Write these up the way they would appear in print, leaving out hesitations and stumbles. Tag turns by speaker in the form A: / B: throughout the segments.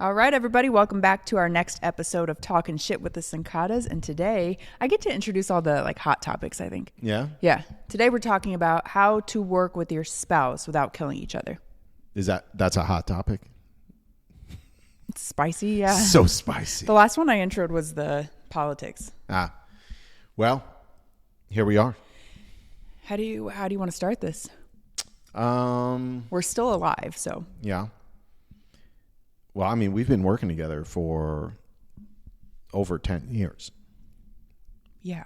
A: All right, everybody, welcome back to our next episode of Talkin Shit with the Cincottas. And today, I get to introduce all the hot topics, I think.
B: Yeah?
A: Yeah. Today, we're talking about how to work with your spouse without killing each other.
B: That's a hot topic?
A: It's spicy, yeah.
B: So spicy.
A: The last one I introed was the politics.
B: Well, here we are.
A: How do you want to start this?
B: We're
A: still alive, so.
B: Yeah. Well, I mean, we've been working together for over 10 years.
A: Yeah.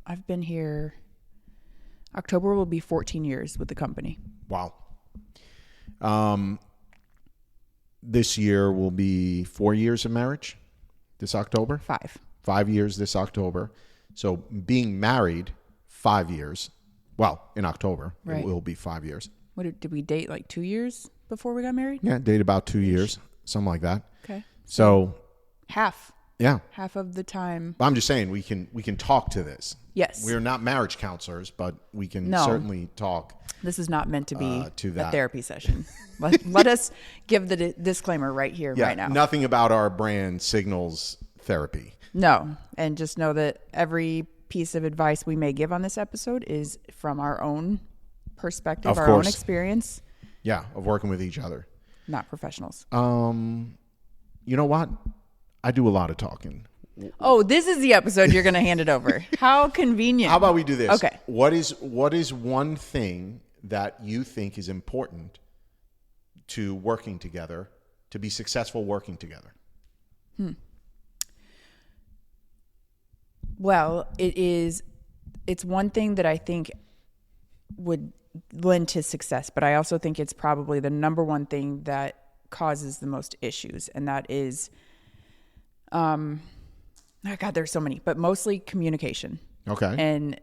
A: I've been here. October will be 14 years with the company.
B: Wow. This year will be 4 years of marriage this October.
A: 5.
B: 5 years this October. So being married 5 years. Well, in October,
A: right.
B: It will be 5 years.
A: What did we date 2 years before we got married?
B: Yeah, date about 2 years, something like that.
A: Okay.
B: So
A: half.
B: Yeah.
A: Half of the time.
B: I'm just saying we can talk to this.
A: Yes.
B: We're not marriage counselors, but we can certainly talk.
A: This is not meant to be
B: that.
A: A therapy session. Let us give the disclaimer right here, right now.
B: Nothing about our brand signals therapy.
A: No. And just know that every piece of advice we may give on this episode is from our own perspective,
B: of
A: our
B: course.
A: own experience.
B: Yeah, of working with each other.
A: Not professionals.
B: You know what? I do a lot of talking.
A: Oh, this is the episode you're going to hand it over. How convenient.
B: How about we do this?
A: Okay.
B: What is one thing that you think is important to working together, to be successful working together?
A: Well, it's one thing that I think would lend to success, but I also think it's probably the number one thing that causes the most issues, and that is, oh God, there's so many, but mostly communication.
B: Okay.
A: And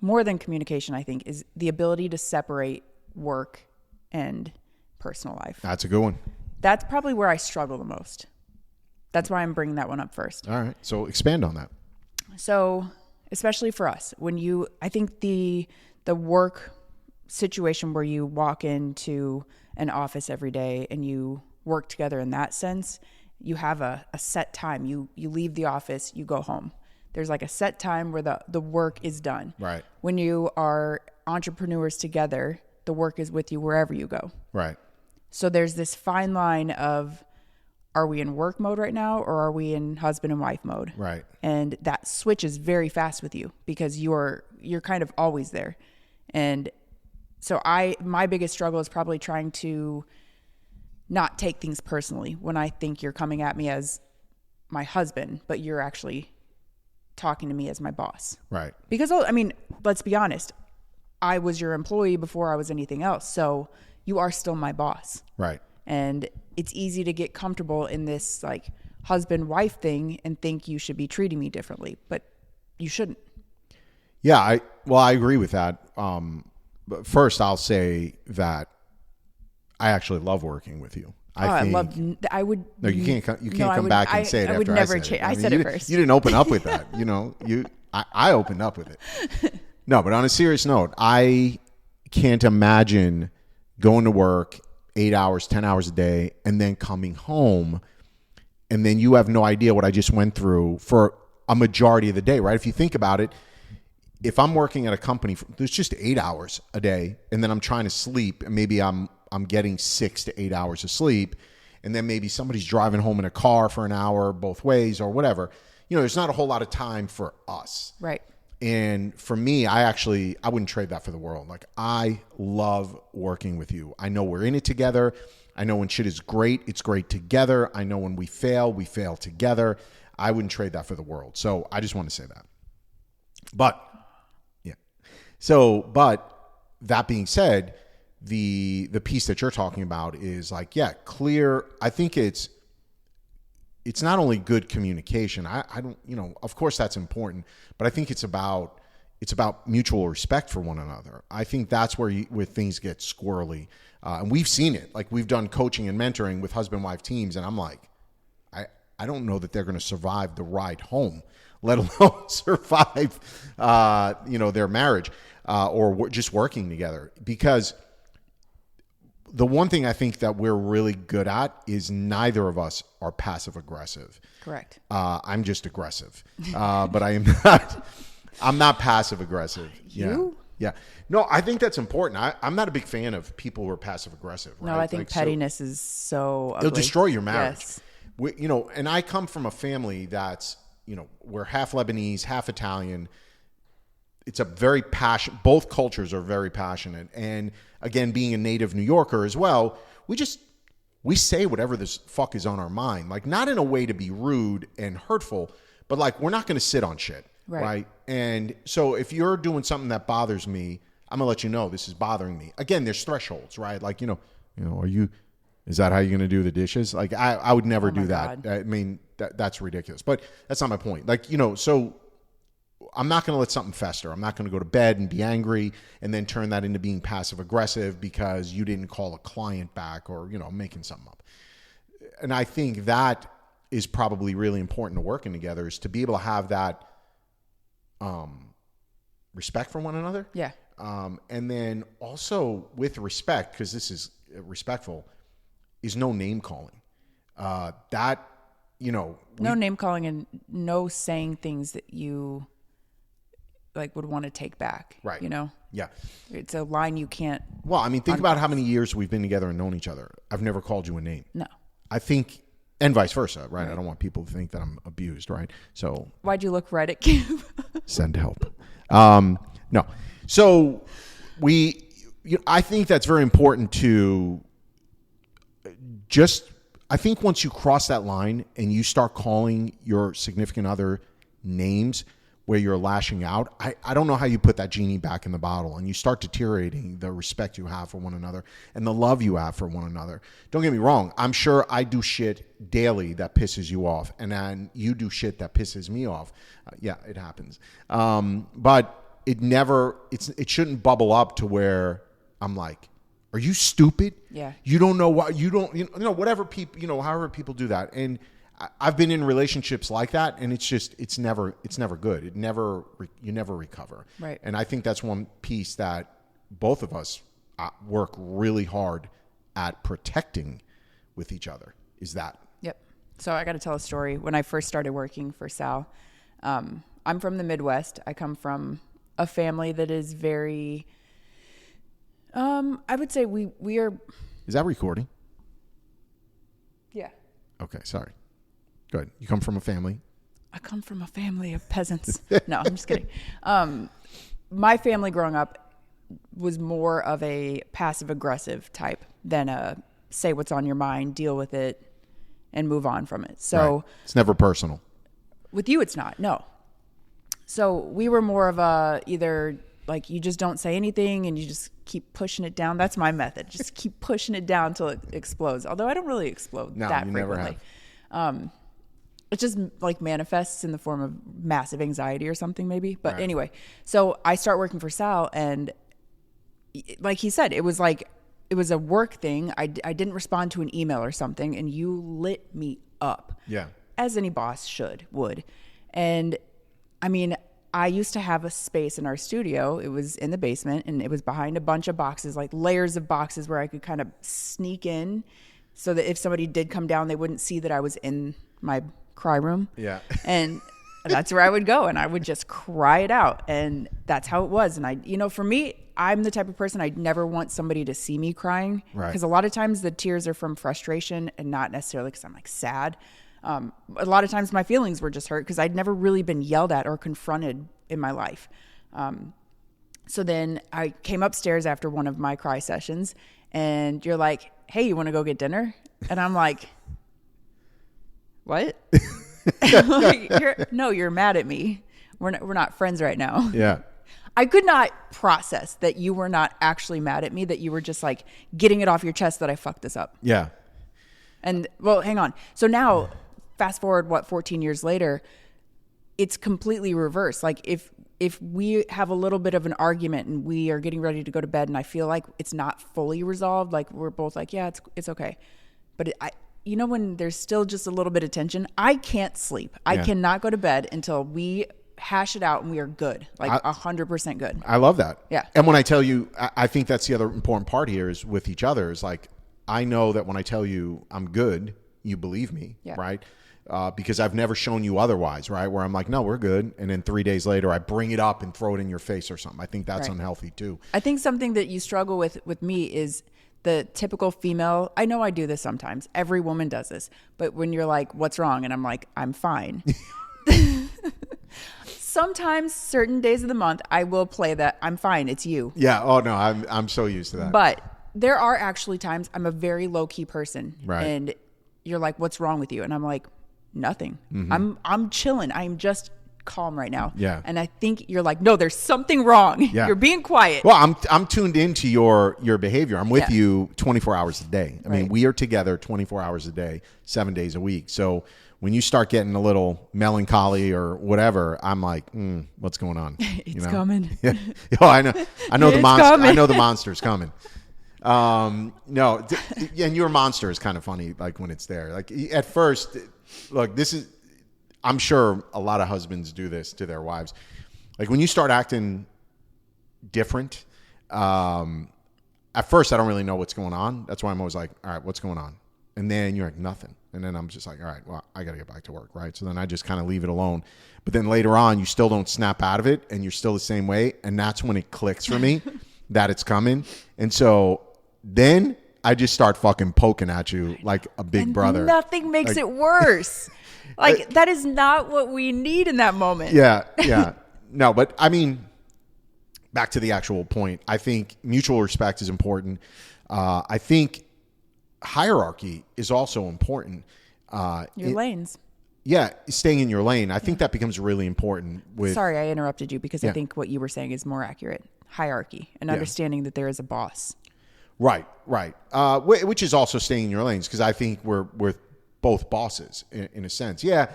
A: more than communication, I think, is the ability to separate work and personal life.
B: That's a good one.
A: That's probably where I struggle the most. That's why I'm bringing that one up first.
B: All right. So expand on that.
A: So, especially for us, I think the work situation where you walk into an office every day and you work together in that sense, you have a set time. You leave the office, you go home. There's a set time where the work is done.
B: Right.
A: When you are entrepreneurs together, the work is with you wherever you go.
B: Right.
A: So there's this fine line of, are we in work mode right now or are we in husband and wife mode?
B: Right.
A: And that switches very fast with you because you're kind of always there. And so my biggest struggle is probably trying to not take things personally when I think you're coming at me as my husband, but you're actually talking to me as my boss.
B: Right.
A: Because, I mean, let's be honest. I was your employee before I was anything else. So you are still my boss.
B: Right.
A: And it's easy to get comfortable in this husband-wife thing and think you should be treating me differently, but you shouldn't.
B: Yeah, I agree with that. But first, I'll say that I actually love working with you.
A: I would.
B: No, you can't come back and say it.
A: I would
B: after
A: never
B: I said it.
A: I said it first.
B: You didn't open up with that. I opened up with it. No, but on a serious note, I can't imagine going to work 8 hours, 10 hours a day, and then coming home, and then you have no idea what I just went through for a majority of the day, right? If you think about it, if I'm working at a company, there's just 8 hours a day, and then I'm trying to sleep, and maybe I'm getting 6 to 8 hours of sleep, and then maybe somebody's driving home in a car for an hour both ways or whatever. There's not a whole lot of time for us.
A: Right.
B: And for me, I wouldn't trade that for the world. I love working with you. I know we're in it together. I know when shit is great, it's great together. I know when we fail together. I wouldn't trade that for the world. So I just want to say that. But that being said, the piece that you're talking about is clear. I think it's not only good communication. I don't, of course that's important, but I think it's about mutual respect for one another. I think that's where things get squirrely. And we've seen it. We've done coaching and mentoring with husband-wife teams, and I'm I don't know that they're going to survive the ride home, let alone survive, their marriage or just working together. Because the one thing I think that we're really good at is neither of us are passive aggressive.
A: Correct.
B: I'm just aggressive, but I am not. I'm not passive aggressive.
A: You?
B: Yeah. No, I think that's important. I'm not a big fan of people who are passive aggressive. Right?
A: No, I think pettiness is so ugly.
B: It'll destroy your marriage.
A: Yes.
B: And I come from a family that's, we're half Lebanese, half Italian. It's a very passionate, both cultures are very passionate. And again, being a native New Yorker as well, we say whatever the fuck is on our mind. Like, not in a way to be rude and hurtful, but like, we're not going to sit on shit. Right. And so if you're doing something that bothers me, I'm going to let you know this is bothering me. Again, there's thresholds, right? Like, is that how you're going to do the dishes? Like, I would never do that. God. I mean, that's ridiculous, but that's not my point. Like, so I'm not going to let something fester. I'm not going to go to bed and be angry and then turn that into being passive aggressive because you didn't call a client back or, making something up. And I think that is probably really important to working together, is to be able to have that respect for one another. Yeah. And then also with respect, because this is respectful, is no name calling. No
A: name calling and no saying things that you like would want to take back.
B: Right. Yeah.
A: It's a line you can't.
B: Well, I mean, think about how many years we've been together and known each other. I've never called you a name.
A: No.
B: I think, and vice versa, right? I don't want people to think that I'm abused, right? So.
A: Why'd you look right at Kim?
B: Send help. No. So I think that's very important to I think once you cross that line and you start calling your significant other names where you're lashing out, I don't know how you put that genie back in the bottle, and you start deteriorating the respect you have for one another and the love you have for one another. Don't get me wrong. I'm sure I do shit daily that pisses you off, and then you do shit that pisses me off. Yeah, it happens. But it shouldn't bubble up to where I'm like, are you stupid?
A: Yeah.
B: You don't know what, whatever people, however people do that. And I've been in relationships like that, and it's never good. You never recover.
A: Right.
B: And I think that's one piece that both of us work really hard at protecting with each other, is that.
A: Yep. So I got to tell a story. When I first started working for Sal, I'm from the Midwest. I come from a family that is very, I would say we are.
B: Is that recording?
A: Yeah.
B: Okay. Sorry. Good. You come from a family?
A: I come from a family of peasants. No, I'm just kidding. My family growing up was more of a passive aggressive type than a say what's on your mind, deal with it, and move on from it. So
B: right. It's never personal.
A: With you, it's not. No. So we were more of a either like you just don't say anything and you just keep pushing it down. That's my method. Just keep pushing it down until it explodes. Although I don't really explode that frequently. Never have. It just like manifests in the form of massive anxiety or something maybe. But right. Anyway, so I start working for Sal, and like he said, it was a work thing. I didn't respond to an email or something, and you lit me up.
B: Yeah.
A: As any boss would. And I mean, I used to have a space in our studio. It was in the basement, and it was behind a bunch of boxes, like layers of boxes where I could kind of sneak in so that if somebody did come down, they wouldn't see that I was in my cry room.
B: Yeah.
A: And that's where I would go, and I would just cry it out. And that's how it was. And for me, I'm the type of person, I'd never want somebody to see me crying.
B: Right.
A: Because a lot of times the tears are from frustration and not necessarily because I'm like sad. A lot of times my feelings were just hurt because I'd never really been yelled at or confronted in my life. So then I came upstairs after one of my cry sessions, and you're like, hey, you want to go get dinner? And I'm like, what? You're mad at me. We're not friends right now.
B: Yeah.
A: I could not process that you were not actually mad at me, that you were just like getting it off your chest that I fucked this up.
B: Yeah.
A: And well, hang on. So now fast forward, 14 years later, it's completely reversed. Like if we have a little bit of an argument and we are getting ready to go to bed and I feel like it's not fully resolved, like we're both like, yeah, it's okay. But when there's still just a little bit of tension, I can't sleep. I cannot go to bed until we hash it out and we are good. Like 100% good.
B: I love that.
A: Yeah.
B: And when I tell you, I think that's the other important part here is with each other is like, I know that when I tell you I'm good, you believe me, right? Because I've never shown you otherwise, right? Where I'm like, no, we're good. And then 3 days later, I bring it up and throw it in your face or something. I think that's unhealthy too.
A: I think something that you struggle with me is the typical female. I know I do this sometimes. Every woman does this. But when you're like, what's wrong? And I'm like, I'm fine. Sometimes certain days of the month, I will play that I'm fine. It's you.
B: Yeah. Oh, no, I'm so used to that.
A: But there are actually times I'm a very low key person.
B: Right.
A: And you're like, what's wrong with you? And I'm like, nothing. I'm chilling. I'm just calm right now.
B: Yeah.
A: And I think you're like, no, there's something wrong. Yeah. You're being quiet.
B: Well, I'm tuned into your behavior. I'm with you 24 hours a day. I mean, we are together 24 hours a day, 7 days a week. So when you start getting a little melancholy or whatever, I'm like, what's going on?
A: It's coming.
B: Yeah. Oh, I know the monster. I know the monster's coming. No, and your monster is kind of funny. Like when it's there, like at first, look, I'm sure a lot of husbands do this to their wives. Like when you start acting different, at first I don't really know what's going on. That's why I'm always like, all right, what's going on? And then you're like, nothing. And then I'm just like, all right, well, I got to get back to work, right? So then I just kind of leave it alone. But then later on, you still don't snap out of it and you're still the same way. And that's when it clicks for me that it's coming. And so then I just start fucking poking at you like a big brother.
A: Nothing makes it worse. Like that is not what we need in that moment.
B: Yeah, yeah. No, but I mean, back to the actual point. I think mutual respect is important. I think hierarchy is also important.
A: Your lanes.
B: Yeah, staying in your lane. I think that becomes really important.
A: Sorry, I interrupted you because I think what you were saying is more accurate. Hierarchy and understanding that there is a boss.
B: Right. Which is also staying in your lanes because I think we're both bosses in a sense. Yeah,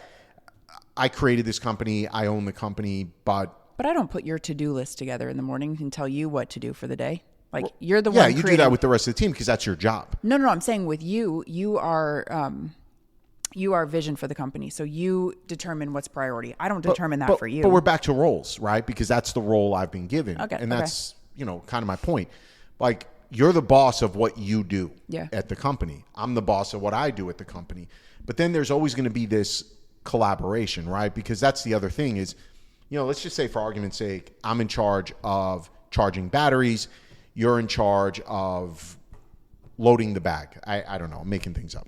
B: I created this company. I own the company, but
A: I don't put your to-do list together in the morning and tell you what to do for the day. Like you're the one.
B: Yeah, you do that with the rest of the team because that's your job.
A: No. I'm saying with you are vision for the company. So you determine what's priority. I don't determine that for you.
B: But we're back to roles, right? Because that's the role I've been given.
A: Okay.
B: And that's, kind of my point. Like you're the boss of what you do at the company. I'm the boss of what I do at the company. But then there's always going to be this collaboration, right? Because that's the other thing is, let's just say for argument's sake, I'm in charge of charging batteries. You're in charge of loading the bag. I don't know, I'm making things up.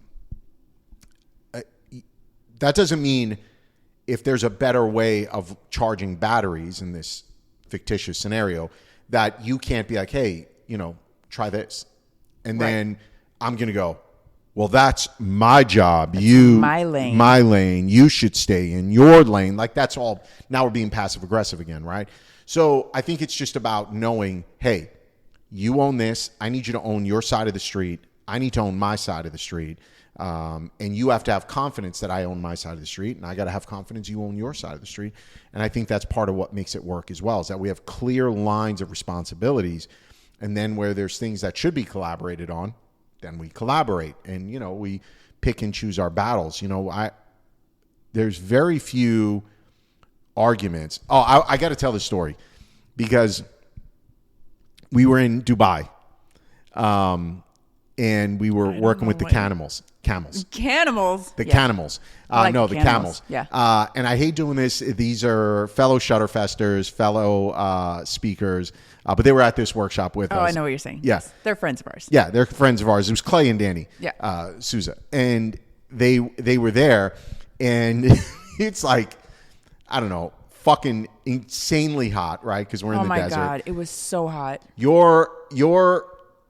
B: That doesn't mean if there's a better way of charging batteries in this fictitious scenario that you can't be like, hey, try this. And then I'm going to go, well, that's my job. My lane. You should stay in your lane. Like that's all. Now we're being passive aggressive again, right? So I think it's just about knowing, hey, you own this. I need you to own your side of the street. I need to own my side of the street. And you have to have confidence that I own my side of the street. And I got to have confidence you own your side of the street. And I think that's part of what makes it work as well, is that we have clear lines of responsibilities. And then where there's things that should be collaborated on, then we collaborate. And, we pick and choose our battles. There's very few arguments. Oh, I got to tell this story because we were in Dubai, and we were working with the camels.
A: Canimals?
B: The canimals. No, the camels.
A: Yeah.
B: And I hate doing this. These are fellow Shutterfesters, fellow speakers, but they were at this workshop with us.
A: Oh, I know what you're saying.
B: Yeah.
A: Yes. They're friends of ours.
B: Yeah, they're friends of ours. It was Clay and Danny.
A: Yeah.
B: Souza. And they were there, and it's like, I don't know, fucking insanely hot, right? Because we're in the desert. Oh my
A: God, it was so hot.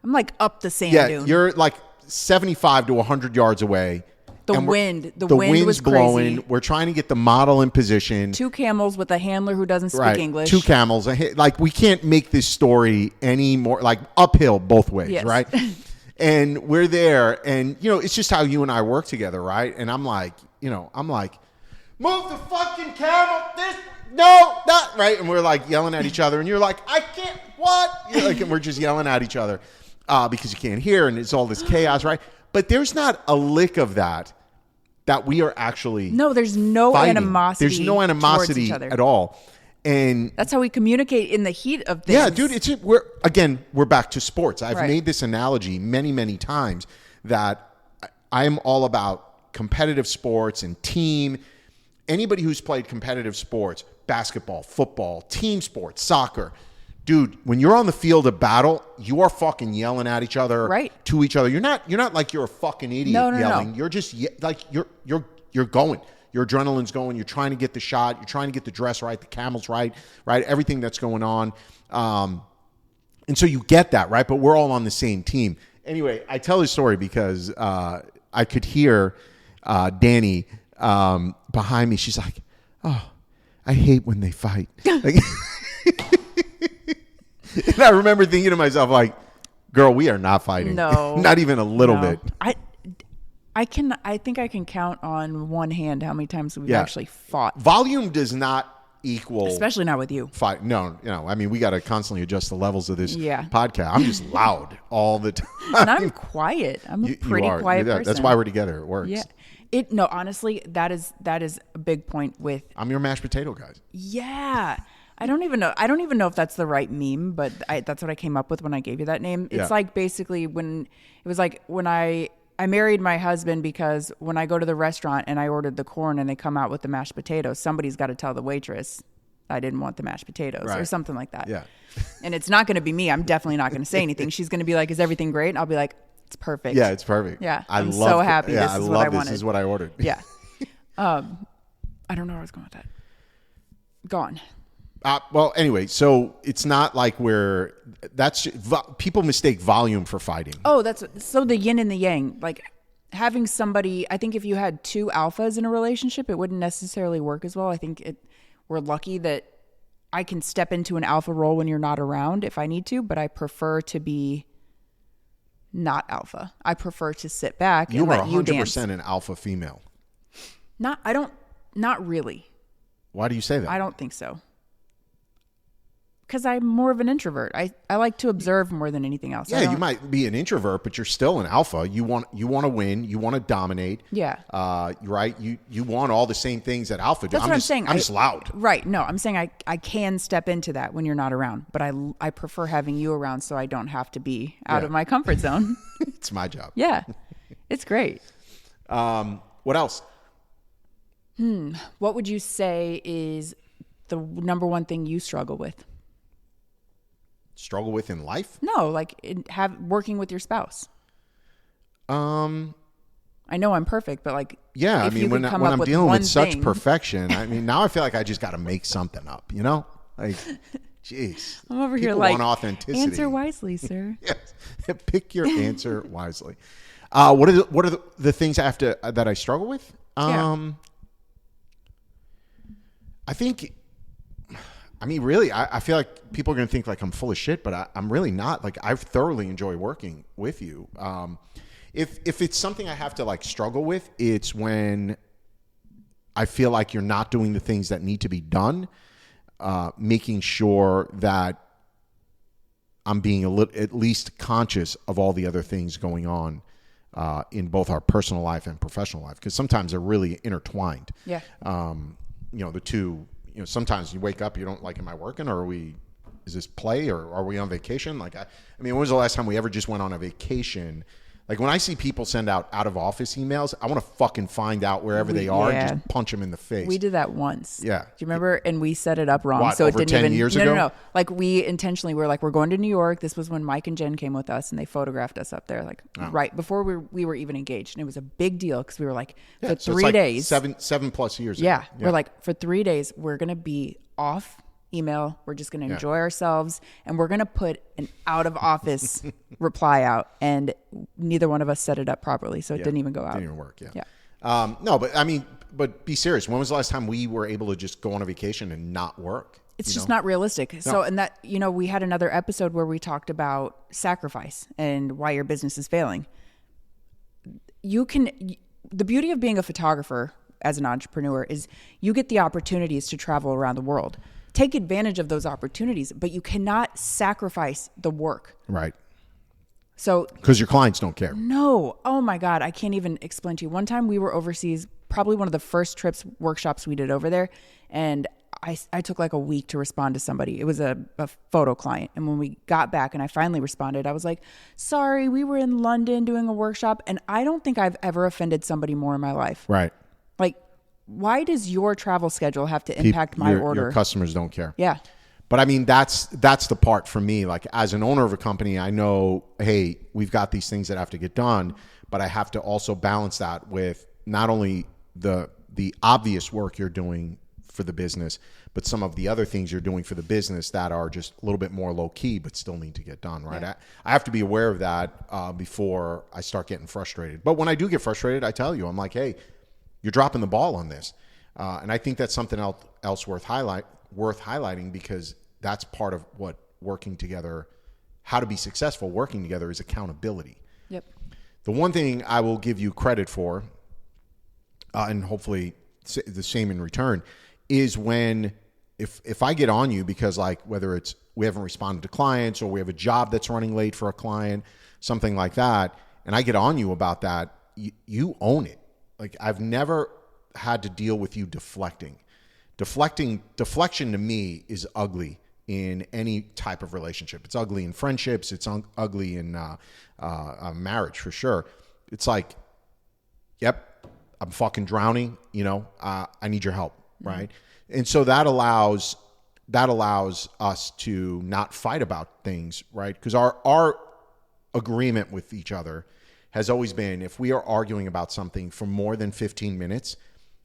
B: I'm
A: like up the sand dune.
B: You're like 75 to 100 yards away.
A: The wind was
B: blowing.
A: Crazy.
B: We're trying to get the model in position.
A: 2 camels with a handler who doesn't speak English.
B: 2 camels. Like we can't make this story any more like uphill both ways, right? And we're there, and it's just how you and I work together, right? And I'm like, move the fucking camel. No, not right. And we're like yelling at each other, and you're like, I can't. What? And we're just yelling at each other because you can't hear, and it's all this chaos, right? But there's not a lick of that that we are actually
A: No, there's no
B: fighting.
A: animosity.
B: There's no animosity
A: towards each other
B: at all. And
A: that's how we communicate in the heat of things.
B: yeah, dude, we're back to sports. I've
A: Right.
B: made this analogy many, many times that I'm all about competitive sports and team. Anybody who's played competitive sports, basketball, football, team sports, soccer, dude, when you're on the field of battle, you are fucking yelling at each other,
A: right,
B: to each other. You're not like you're a fucking idiot yelling. No. You're just like you're going. Your adrenaline's going. You're trying to get the shot. You're trying to get the dress right, the camels right, everything that's going on. And so you get that, right? But we're all on the same team. Anyway, I tell this story because I could hear Danny behind me. She's like, "Oh, I hate when they fight." Like, and I remember thinking to myself, like, "Girl, we are not fighting.
A: No,
B: not even a little bit."
A: I think I can count on one hand how many times we've actually fought.
B: Volume does not equal,
A: especially not with you.
B: Fight. No, I mean, we got to constantly adjust the levels of this
A: Yeah.
B: podcast. I'm just loud all the time.
A: And I'm quiet. I'm a pretty quiet person.
B: That's why we're together. It works.
A: Yeah. No, honestly, that is a big point with.
B: I'm your mashed potato guys.
A: Yeah. I don't even know if that's the right meme, but that's what I came up with when I gave you that name. It's like basically when I married my husband because when I go to the restaurant and I ordered the corn and they come out with the mashed potatoes, somebody's got to tell the waitress I didn't want the mashed potatoes or something like that.
B: Yeah.
A: And it's not going to be me. I'm definitely not going to say anything. She's going to be like, "Is everything great?" And I'll be like, "It's perfect."
B: Yeah, it's perfect.
A: Yeah. I'm so happy.
B: Yeah,
A: this is what I wanted.
B: This is what I ordered.
A: Yeah. I don't know where I was going with that. Gone.
B: Well, anyway, so it's not like people mistake volume for fighting.
A: Oh, so the yin and the yang, like having somebody, I think if you had two alphas in a relationship, it wouldn't necessarily work as well. I think we're lucky that I can step into an alpha role when you're not around if I need to, but I prefer to be not alpha. I prefer to sit back and let you dance.
B: You are 100% an alpha female.
A: Not really.
B: Why do you say that?
A: I don't think so. Because I'm more of an introvert. I like to observe more than anything else.
B: Yeah, you might be an introvert, but you're still an alpha. You want to win. You want to dominate.
A: Yeah.
B: Right. You want all the same things that alpha do.
A: That's what I'm saying.
B: I'm just loud.
A: Right. No, I'm saying I can step into that when you're not around, but I prefer having you around so I don't have to be out of my comfort zone.
B: It's my job.
A: Yeah. It's great.
B: What else?
A: What would you say is the number one thing you struggle with?
B: Struggle with in life?
A: No, like working with your spouse. I know I'm perfect, but like,
B: yeah, I mean, when I'm dealing with such perfection, I mean, now I feel like I just got to make something up, Like, jeez.
A: I'm over here like,
B: want authenticity.
A: Answer wisely, sir.
B: Yes, pick your answer wisely. What are the things that I struggle with? I think. I mean, really, I feel like people are going to think like I'm full of shit, but I'm really not. Like, I thoroughly enjoy working with you. If it's something I have to like struggle with, it's when I feel like you're not doing the things that need to be done, making sure that I'm being at least conscious of all the other things going on in both our personal life and professional life, because sometimes they're really intertwined.
A: Yeah.
B: The two. Sometimes you wake up, you don't like, am I working or is this play or are we on vacation? Like, I mean, when was the last time we ever just went on a vacation? Like when I see people send out of office emails, I want to fucking find out wherever they are and just punch them in the face.
A: We did that once.
B: Yeah.
A: Do you remember? And we set it up wrong.
B: What,
A: so
B: over
A: it didn't
B: 10 years ago?
A: No. Like we intentionally were like, we're going to New York. This was when Mike and Jen came with us and they photographed us up there, like right before we were even engaged. And it was a big deal because we were like, for 3 days.
B: 7+ years
A: ago.
B: Yeah.
A: We're like, for 3 days, we're going to be off email. We're just going to enjoy ourselves, and we're going to put an out of office reply out. And neither one of us set it up properly, so it didn't even go out.
B: Didn't even work. Yeah. No, but I mean, but be serious. When was the last time we were able to just go on a vacation and not work?
A: It's just not realistic. No. So, and that, we had another episode where we talked about sacrifice and why your business is failing. The beauty of being a photographer as an entrepreneur is you get the opportunities to travel around the world. Take advantage of those opportunities, but you cannot sacrifice the work.
B: Right.
A: So
B: because your clients don't care.
A: no, oh my God, I can't even explain to you. One time we were overseas, probably one of the first workshops we did over there, and I took like a week to respond to somebody. It was a photo client. And when we got back and I finally responded, I was like, sorry, we were in London doing a workshop. And I don't think I've ever offended somebody more in my life.
B: Right.
A: Like, why does your travel schedule have to impact my order?
B: Your customers don't care.
A: Yeah.
B: But I mean, that's the part for me. Like as an owner of a company, I know, hey, we've got these things that have to get done, but I have to also balance that with not only the obvious work you're doing for the business, but some of the other things you're doing for the business that are just a little bit more low key, but still need to get done, right?
A: Yeah.
B: I have to be aware of that before I start getting frustrated. But when I do get frustrated, I tell you, I'm like, hey, you're dropping the ball on this. And I think that's something else worth highlighting because that's part of what working together, how to be successful working together is accountability.
A: Yep.
B: The one thing I will give you credit for, and hopefully the same in return, is when if I get on you because like whether it's we haven't responded to clients or we have a job that's running late for a client, something like that, and I get on you about that, you own it. Like I've never had to deal with you deflecting. Deflection to me is ugly in any type of relationship. It's ugly in friendships. It's ugly in marriage for sure. It's like, yep, I'm fucking drowning. I need your help, right? And so that allows us to not fight about things, right? Because our agreement with each other has always been if we are arguing about something for more than 15 minutes,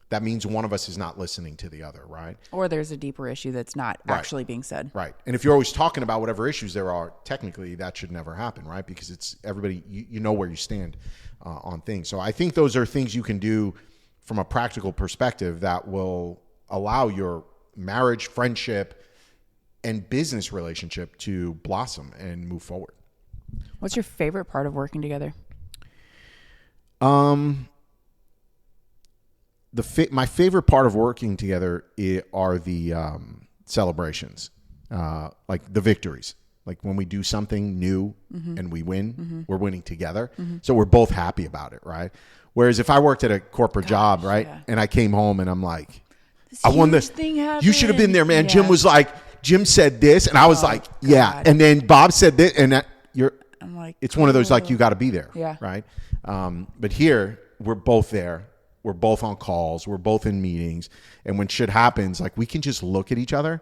B: that means one of us is not listening to the other, right?
A: Or there's a deeper issue that's not actually being said.
B: Right. And if you're always talking about whatever issues there are, technically that should never happen, right? Because it's everybody, you know where you stand on things. So I think those are things you can do from a practical perspective that will allow your marriage, friendship, and business relationship to blossom and move forward.
A: What's your favorite part of working together?
B: My favorite part of working together are the celebrations, like the victories. Like when we do something new and we win, we're winning together. So we're both happy about it, right? Whereas if I worked at a corporate job, right, and I came home and I'm like, I won this. You should have been there, man. Yeah. Jim said this, and I was like, yeah. God. And then Bob said this, and I'm like, it's one of those like you got to be there, right? But here we're both there. We're both on calls. We're both in meetings. And when shit happens, like we can just look at each other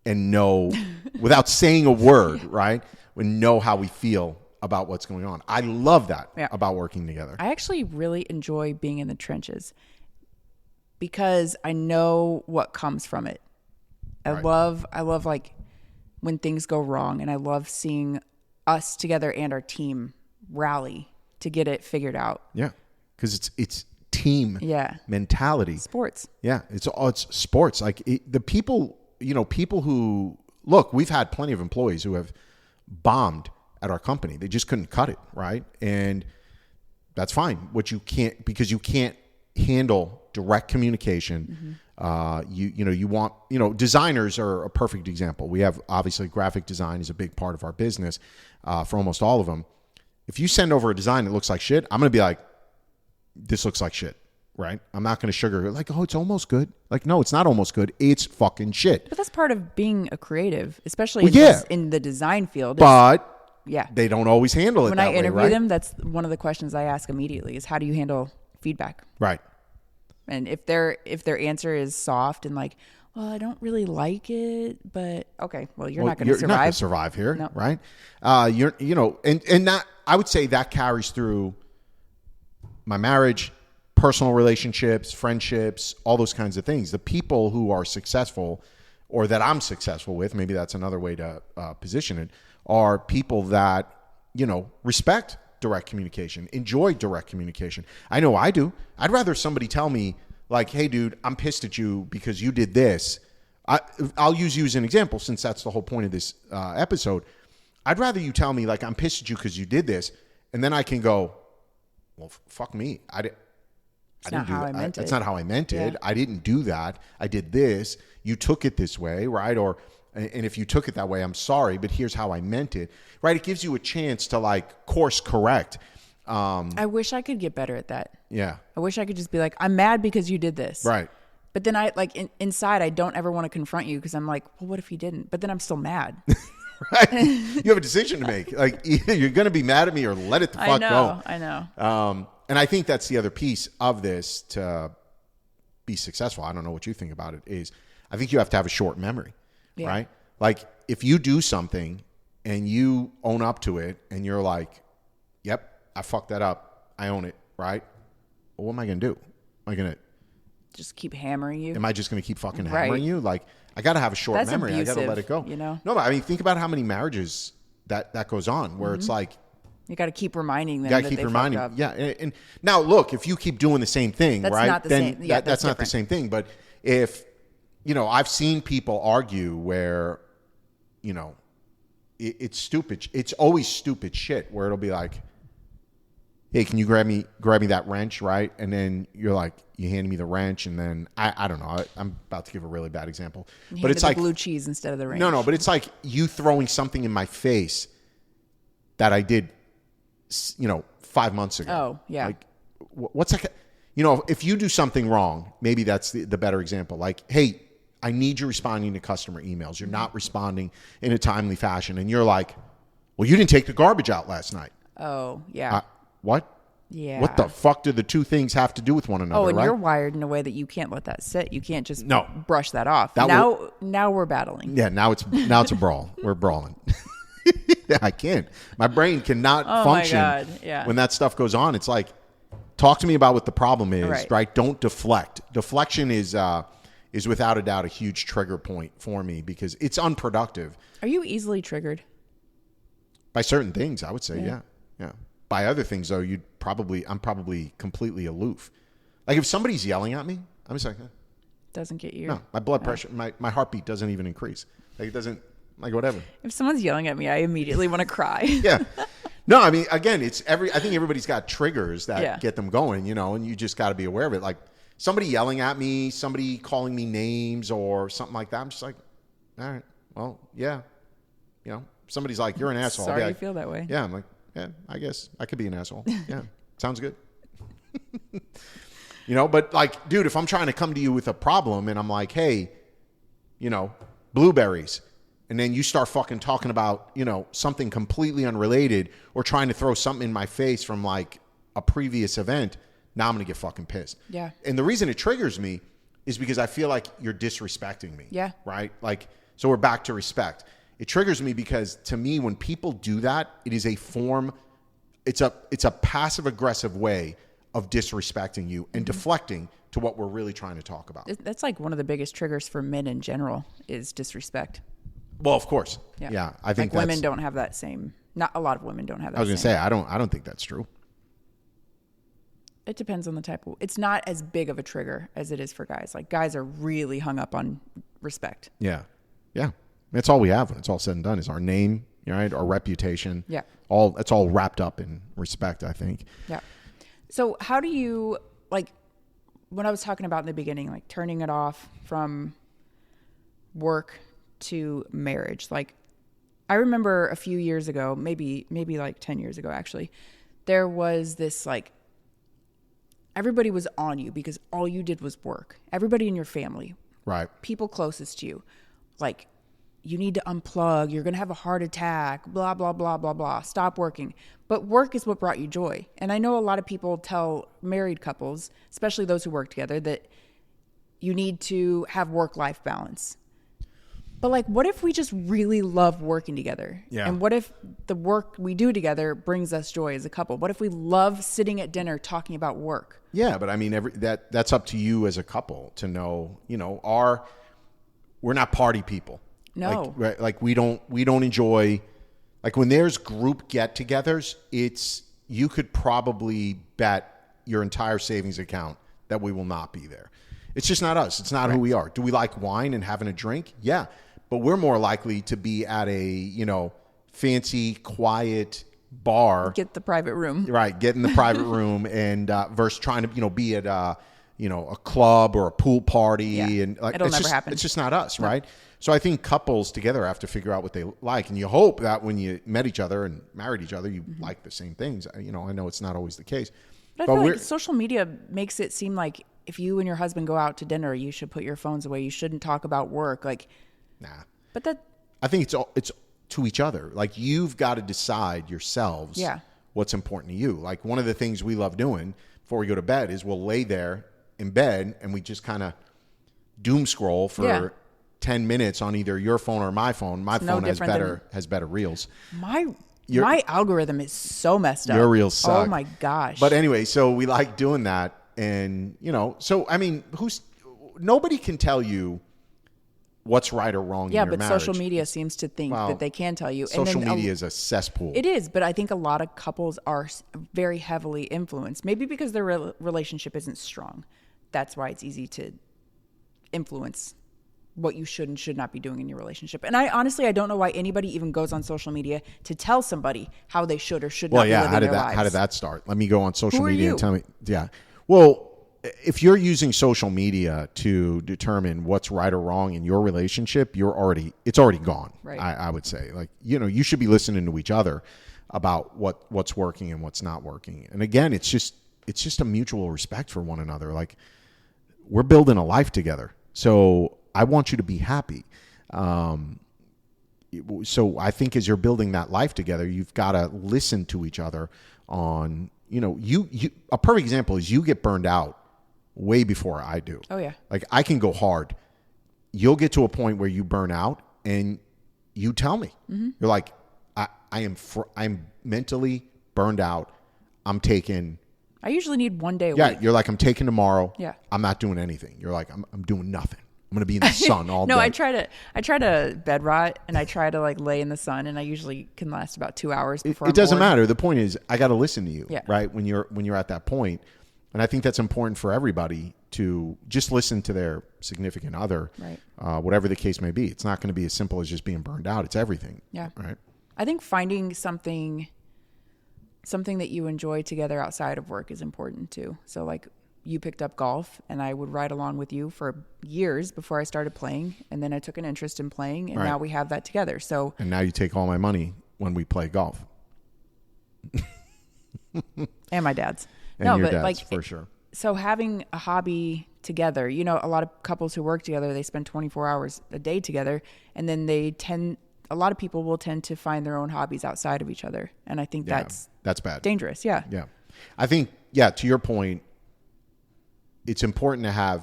B: and know without saying a word, right? We know how we feel about what's going on. I love that about working together.
A: I actually really enjoy being in the trenches because I know what comes from it. I love like when things go wrong, and I love seeing us together and our team rally to get it figured out.
B: Yeah. Because it's team mentality.
A: Sports.
B: Yeah, it's sports. Like the people who look, we've had plenty of employees who have bombed at our company. They just couldn't cut it, right? And that's fine. Because you can't handle direct communication. You want designers are a perfect example. We have obviously graphic design is a big part of our business for almost all of them. If you send over a design that looks like shit, I'm going to be like, this looks like shit, right? I'm not going to sugarcoat like, oh, it's almost good. Like, no, it's not almost good. It's fucking shit.
A: But that's part of being a creative, especially in the design field.
B: But they don't always handle it
A: when
B: that
A: I
B: way,
A: interview
B: right?
A: them, that's one of the questions I ask immediately is how do you handle feedback?
B: Right.
A: And if their answer is soft and like, well, I don't really like it, but okay, well, you're not going to survive.
B: You're not going to survive here,
A: no.
B: Right? And that I would say that carries through my marriage, personal relationships, friendships, all those kinds of things. The people who are successful or that I'm successful with, maybe that's another way to position it, are people that, respect direct communication, enjoy direct communication. I know I do. I'd rather somebody tell me like, hey, dude, I'm pissed at you because you did this. I'll use you as an example since that's the whole point of this episode. I'd rather you tell me like, I'm pissed at you because you did this. And then I can go, well, fuck me. That's not how I meant it. I didn't do that. I did this. You took it this way, right? Or And if you took it that way, I'm sorry, but here's how I meant it, right? It gives you a chance to like course correct.
A: I wish I could get better at that.
B: Yeah.
A: I wish I could just be like, I'm mad because you did this.
B: Right.
A: But then I like inside, I don't ever want to confront you because I'm like, well, what if you didn't? But then I'm still mad.
B: Right. You have a decision to make. Like either you're going to be mad at me or let it the fuck go.
A: I know.
B: And I think that's the other piece of this to be successful. I don't know what you think about it is I think you have to have a short memory, right? Like if you do something and you own up to it and you're like, yep, I fucked that up. I own it. Right. Well, what am I going to do? Am I going to
A: just keep hammering you?
B: Am I just going to keep fucking hammering you? Like I got to have a short
A: That's
B: memory.
A: abusive,
B: I got to let it go.
A: You know?
B: No, but I mean, think about how many marriages that goes on where it's like,
A: you got to keep reminding them.
B: You got to keep reminding. Yeah. And now look, if you keep doing the same thing,
A: that's
B: right?
A: Not the
B: then
A: same. Yeah,
B: that's not the same thing. But if, I've seen people argue where, it's stupid. It's always stupid shit where it'll be like, hey, can you grab me that wrench, right? And then you're like, you hand me the wrench, and then I don't know. I'm about to give a really bad example, but it's like
A: blue cheese instead of the wrench.
B: No, but it's like you throwing something in my face that I did, 5 months ago.
A: Oh, yeah.
B: Like, what's like, if you do something wrong, maybe that's the better example. Like, hey, I need you responding to customer emails. You're not responding in a timely fashion, and you're like, well, you didn't take the garbage out last night.
A: Oh, yeah.
B: What?
A: Yeah.
B: What the fuck do the two things have to do with one another?
A: Oh, and
B: right?
A: You're wired in a way that you can't let that sit. You can't just brush that off.
B: That
A: now we're battling.
B: Yeah, now it's a brawl. We're brawling. Yeah, I can't. My brain cannot function
A: my God. Yeah.
B: when that stuff goes on. It's like, talk to me about what the problem is, right? Don't deflect. Deflection is without a doubt a huge trigger point for me because it's unproductive.
A: Are you easily triggered?
B: By certain things, I would say, yeah. By other things, though, I'm probably completely aloof. Like if somebody's yelling at me, I'm just like,
A: doesn't get you.
B: No, my blood pressure, my heartbeat doesn't even increase. Like it doesn't, like whatever.
A: If someone's yelling at me, I immediately want to cry.
B: Yeah. No, I mean, again, I think everybody's got triggers that get them going, and you just got to be aware of it. Like somebody yelling at me, somebody calling me names or something like that. I'm just like, all right, well, yeah. Somebody's like, you're an asshole.
A: Sorry
B: you
A: like, feel that way.
B: Yeah, I'm like, yeah, I guess I could be an asshole. Yeah, sounds good. But like, dude, if I'm trying to come to you with a problem and I'm like, hey, blueberries, and then you start fucking talking about, something completely unrelated or trying to throw something in my face from like a previous event, now I'm going to get fucking pissed.
A: Yeah.
B: And the reason it triggers me is because I feel like you're disrespecting me.
A: Yeah.
B: Right? Like, so we're back to respect. It triggers me because to me, when people do that, it is a form, it's a passive aggressive way of disrespecting you and deflecting to what we're really trying to talk about.
A: That's like one of the biggest triggers for men in general is disrespect.
B: Well, of course. Yeah. I think
A: like women don't have that same, not a lot of women don't have that.
B: I was going to say, I don't think that's true.
A: It depends on the type of, it's not as big of a trigger as it is for guys. Like guys are really hung up on respect.
B: Yeah. Yeah. That's all we have when it's all said and done is our name, right? Our reputation.
A: Yeah.
B: It's all wrapped up in respect, I think.
A: Yeah. So how do you, like, when I was talking about in the beginning, like turning it off from work to marriage, like I remember a few years ago, maybe like 10 years ago, actually, there was this like, everybody was on you because all you did was work. Everybody in your family,
B: right?
A: People closest to you, like, you need to unplug, you're going to have a heart attack, blah, blah, blah, blah, blah. Stop working. But work is what brought you joy. And I know a lot of people tell married couples, especially those who work together, that you need to have work-life balance. But like, what if we just really love working together?
B: Yeah.
A: And what if the work we do together brings us joy as a couple? What if we love sitting at dinner talking about work?
B: Yeah, but I mean, that's up to you as a couple to know, we're not party people.
A: No.
B: Like we don't enjoy, like when there's group get-togethers, you could probably bet your entire savings account that we will not be there. It's just not us. It's not who we are. Do we like wine and having a drink? Yeah. But we're more likely to be at a, fancy, quiet bar.
A: Get the private room.
B: Right. Get in the private room and versus trying to, be at a club or a pool party, and like
A: It'll never happen.
B: It's just not us, right? So I think couples together have to figure out what they like, and you hope that when you met each other and married each other, you like the same things. I know it's not always the case,
A: but I feel like social media makes it seem like if you and your husband go out to dinner, you should put your phones away. You shouldn't talk about work. Like,
B: nah.
A: But
B: I think it's to each other. Like, you've got to decide yourselves what's important to you. Like, one of the things we love doing before we go to bed is we'll lay there in bed and we just kind of doom scroll for 10 minutes on either your phone or my phone. My phone has better reels.
A: My algorithm is so messed up.
B: Your reels suck.
A: Oh my gosh.
B: But anyway, so we like doing that. And, so, I mean, nobody can tell you what's right or wrong in your marriage. Yeah, but
A: social media seems to think that they can tell you.
B: Social media is a cesspool.
A: It is, but I think a lot of couples are very heavily influenced. Maybe because their relationship isn't strong. That's why it's easy to influence what you should and should not be doing in your relationship. And I don't know why anybody even goes on social media to tell somebody how they should or should not be living their lives.
B: How did that start? Let me go on social media and
A: tell
B: me. Yeah. Well, if you're using social media to determine what's right or wrong in your relationship, it's already gone.
A: Right.
B: I would say, like, you should be listening to each other about what's working and what's not working. And again, it's just a mutual respect for one another. Like, we're building a life together. So I want you to be happy. So I think as you're building that life together, you've got to listen to each other on, a perfect example is you get burned out way before I do.
A: Oh yeah.
B: Like, I can go hard. You'll get to a point where you burn out and you tell me. Mm-hmm. You're like, I'm mentally burned out.
A: I usually need 1 day a week.
B: Yeah, you're like, I'm taking tomorrow.
A: Yeah.
B: I'm not doing anything. You're like, I'm doing nothing. I'm going to be in the sun all day.
A: No, I try to bed rot and I try to like lay in the sun, and I usually can last about 2 hours before
B: it doesn't matter. The point is, I got to listen to you,
A: yeah.
B: right? When you're at that point. And I think that's important for everybody to just listen to their significant other,
A: right.
B: Whatever the case may be. It's not going to be as simple as just being burned out. It's everything.
A: Yeah.
B: Right.
A: I think finding something that you enjoy together outside of work is important too. So like, you picked up golf and I would ride along with you for years before I started playing. And then I took an interest in playing, and now we have that together. So,
B: and now you take all my money when we play golf.
A: And my dad's.
B: And your dad's, for sure.
A: So having a hobby together, a lot of couples who work together, they spend 24 hours a day together, and then a lot of people will tend to find their own hobbies outside of each other. And I think that's
B: bad.
A: Dangerous. Yeah.
B: Yeah. I think, to your point, it's important to have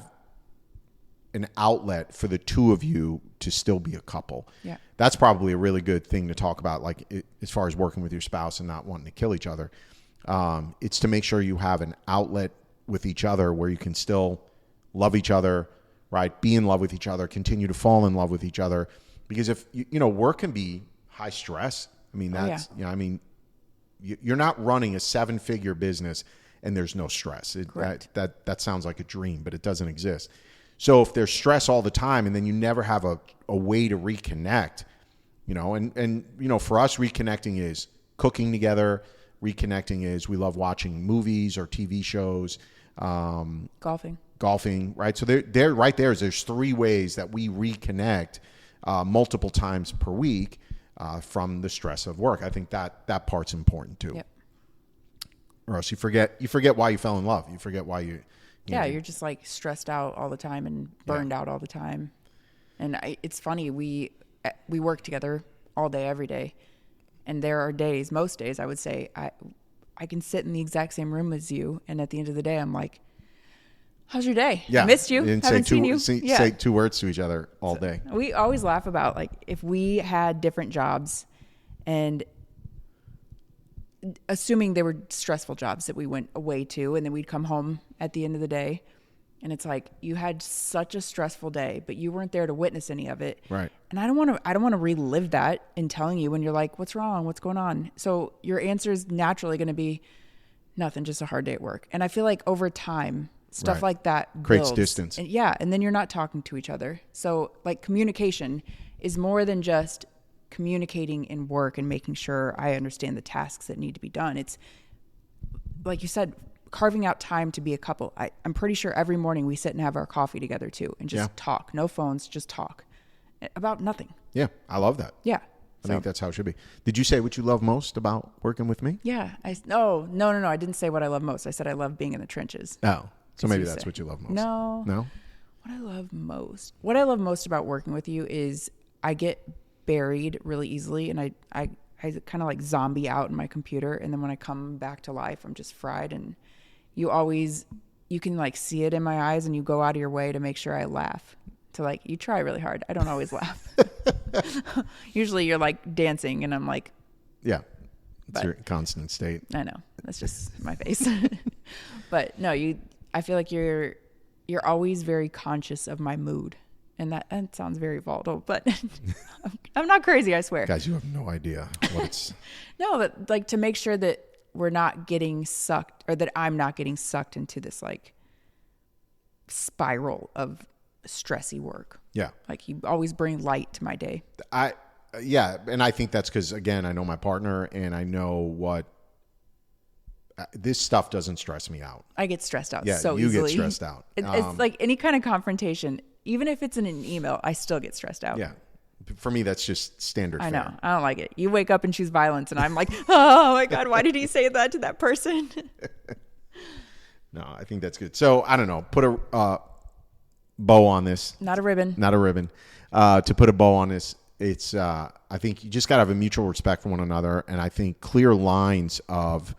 B: an outlet for the two of you to still be a couple.
A: Yeah.
B: That's probably a really good thing to talk about, like, as far as working with your spouse and not wanting to kill each other. It's to make sure you have an outlet with each other where you can still love each other, right? Be in love with each other, continue to fall in love with each other. Because if, work can be high stress. I mean, you're not running a 7-figure business and there's no stress. That sounds like a dream, but it doesn't exist. So if there's stress all the time and then you never have a way to reconnect, and for us, reconnecting is cooking together. Reconnecting is we love watching movies or TV shows. Golfing, right? So there right there is there's 3 ways that we reconnect multiple times per week from the stress of work. I think that part's important too. Yep. Or else you forget why you fell in love. You forget why you're just like stressed out all the time and burned out all the time. And it's funny, we work together all day, every day. And there are days, most days, I would say, I can sit in the exact same room as you, and at the end of the day, I'm like, how's your day? Yeah.
A: I missed you. Haven't seen you.
B: Say 2 words to each other all day.
A: We always laugh about, like, if we had different jobs, and assuming they were stressful jobs that we went away to, and then we'd come home at the end of the day, and it's like, you had such a stressful day, but you weren't there to witness any of it.
B: Right.
A: And I don't want to relive that in telling you when you're like, what's wrong? What's going on? So your answer is naturally going to be nothing, just a hard day at work. And I feel like over time, stuff like that
B: creates
A: builds.
B: distance.
A: And then you're not talking to each other. So like, communication is more than just communicating in work and making sure I understand the tasks that need to be done. It's like you said, carving out time to be a couple. I'm pretty sure every morning we sit and have our coffee together too and just talk. No phones, just talk about nothing.
B: Yeah, I love that.
A: Yeah.
B: I think that's how it should be. Did you say what you love most about working with me?
A: Yeah. No. I didn't say what I love most. I said I love being in the trenches.
B: Oh, so maybe that's what you love most.
A: No. What I love most about working with you is I get buried really easily, and I kind of like zombie out in my computer, and then when I come back to life, I'm just fried. And you can like see it in my eyes, and you go out of your way to make sure I laugh. You try really hard. I don't always laugh. Usually you're like dancing, and I'm like,
B: yeah, it's your constant state.
A: I know, that's just my face. But no, I feel like you're always very conscious of my mood. And that sounds very volatile, but I'm not crazy, I swear.
B: Guys, you have no idea what it's.
A: No, but like to make sure that we're not getting sucked, or that I'm not getting sucked into this like spiral of stressy work.
B: Yeah.
A: Like you always bring light to my day.
B: Yeah. And I think that's because, again, I know my partner, and I know what this stuff doesn't stress me out.
A: I get stressed out
B: so
A: easily.
B: You get stressed out.
A: It's like any kind of confrontation. Even if it's in an email, I still get stressed out.
B: Yeah. For me, that's just standard fare.
A: I know. I don't like it. You wake up and choose violence, and I'm like, oh my God, why did he say that to that person?
B: No, I think that's good. So, I don't know. Put a bow on this.
A: Not a ribbon.
B: To put a bow on this, it's, I think you just got to have a mutual respect for one another. And I think clear lines of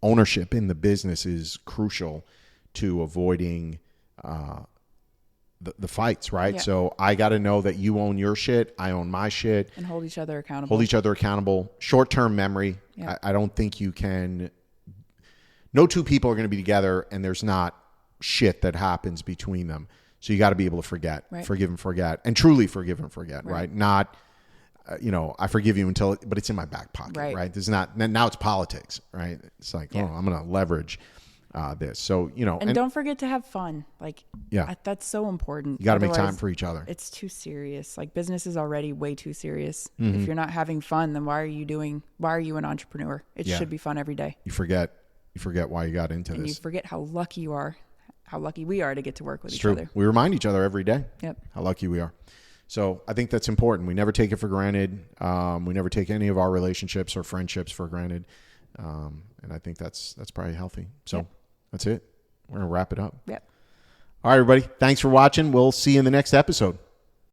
B: ownership in the business is crucial to avoiding the fights, right? Yeah. So I got to know that you own your shit, I own my shit.
A: And hold each other accountable. Short-term memory. Yeah. I don't think you can... No two people are going to be together and there's not shit that happens between them. So you got to be able to forget, right. Forgive and forget, and truly forgive and forget, right? Not, I forgive you but it's in my back pocket, right? There's not, now it's politics, right? It's like, I'm going to leverage this. So, and don't forget to have fun. Like, that's so important.
B: You got to make time for each other.
A: It's too serious. Like business is already way too serious. Mm-hmm. If you're not having fun, then why are you an entrepreneur? It should be fun every day.
B: You forget why you got into this.
A: And you forget how lucky you are, how lucky we are to get to work with each
B: true.
A: other.
B: We remind each other every day.
A: Yep.
B: How lucky we are. So I think that's important. We never take it for granted. We never take any of our relationships or friendships for granted. And I think that's probably healthy. So that's it. We're going to wrap it up.
A: Yep.
B: All right, everybody. Thanks for watching. We'll see you in the next episode.